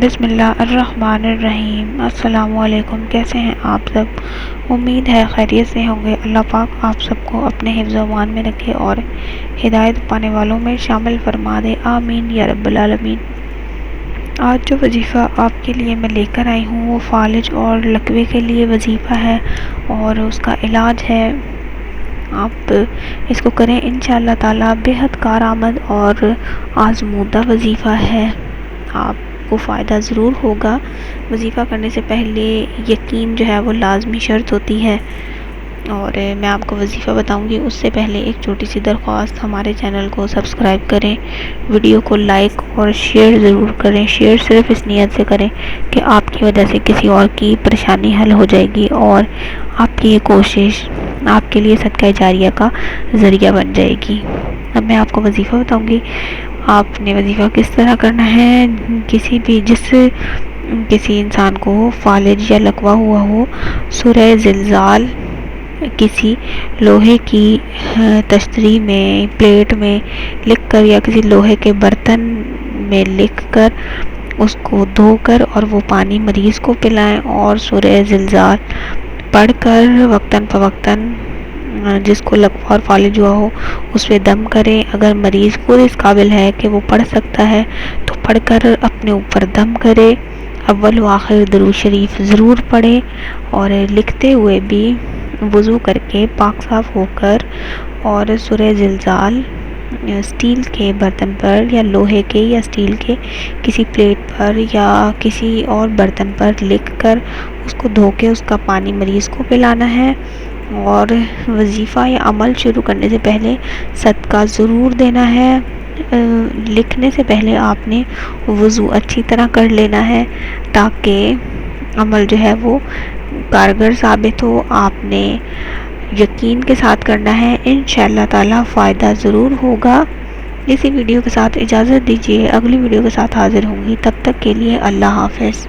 بسم اللہ الرحمن الرحیم۔ السلام علیکم، کیسے ہیں آپ سب؟ امید ہے خیریت سے ہوں گے۔ اللہ پاک آپ سب کو اپنے حفظ و امان میں رکھے اور ہدایت پانے والوں میں شامل فرما دے، آمین یا رب العالمین۔ آج جو وظیفہ آپ کے لیے میں لے کر آئی ہوں وہ فالج اور لکوے کے لیے وظیفہ ہے اور اس کا علاج ہے۔ آپ اس کو کریں انشاءاللہ تعالی، بہت کارآمد اور آزمودہ وظیفہ ہے، آپ کو فائدہ ضرور ہوگا۔ وظیفہ کرنے سے پہلے یقین جو ہے وہ لازمی شرط ہوتی ہے، اور میں آپ کو وظیفہ بتاؤں گی اس سے پہلے ایک چھوٹی سی درخواست، ہمارے چینل کو سبسکرائب کریں، ویڈیو کو لائک اور شیئر ضرور کریں۔ شیئر صرف اس نیت سے کریں کہ آپ کی وجہ سے کسی اور کی پریشانی حل ہو جائے گی اور آپ کی یہ کوشش آپ کے لیے صدقہ جاریہ کا ذریعہ بن جائے گی۔ اب میں آپ کو وظیفہ بتاؤں گی۔ آپ نے وظیفہ کس طرح کرنا ہے؟ کسی انسان کو فالج یا لکوہ ہوا ہو، سورہ زلزال کسی لوہے کی تشتری میں، پلیٹ میں لکھ کر یا کسی لوہے کے برتن میں لکھ کر اس کو دھو کر اور وہ پانی مریض کو پلائیں، اور سورہ زلزال پڑھ کر وقتاً فوقتاً جس کو لکوہ اور فالج ہوا ہو اس پہ دم کرے۔ اگر مریض خود اس قابل ہے کہ وہ پڑھ سکتا ہے تو پڑھ کر اپنے اوپر دم کرے۔ اول و آخر درود شریف ضرور پڑھے، اور لکھتے ہوئے بھی وضو کر کے پاک صاف ہو کر اور سورہ زلزال اسٹیل کے برتن پر یا لوہے کے یا اسٹیل کے کسی پلیٹ پر یا کسی اور برتن پر لکھ کر اس کو دھو کے اس کا پانی مریض کو پلانا ہے۔ اور وظیفہ یا عمل شروع کرنے سے پہلے صدقہ ضرور دینا ہے۔ لکھنے سے پہلے آپ نے وضو اچھی طرح کر لینا ہے تاکہ عمل جو ہے وہ کارگر ثابت ہو۔ آپ نے یقین کے ساتھ کرنا ہے، انشاءاللہ تعالی فائدہ ضرور ہوگا۔ اسی ویڈیو کے ساتھ اجازت دیجیے، اگلی ویڈیو کے ساتھ حاضر ہوں گی، تب تک کے لیے اللہ حافظ۔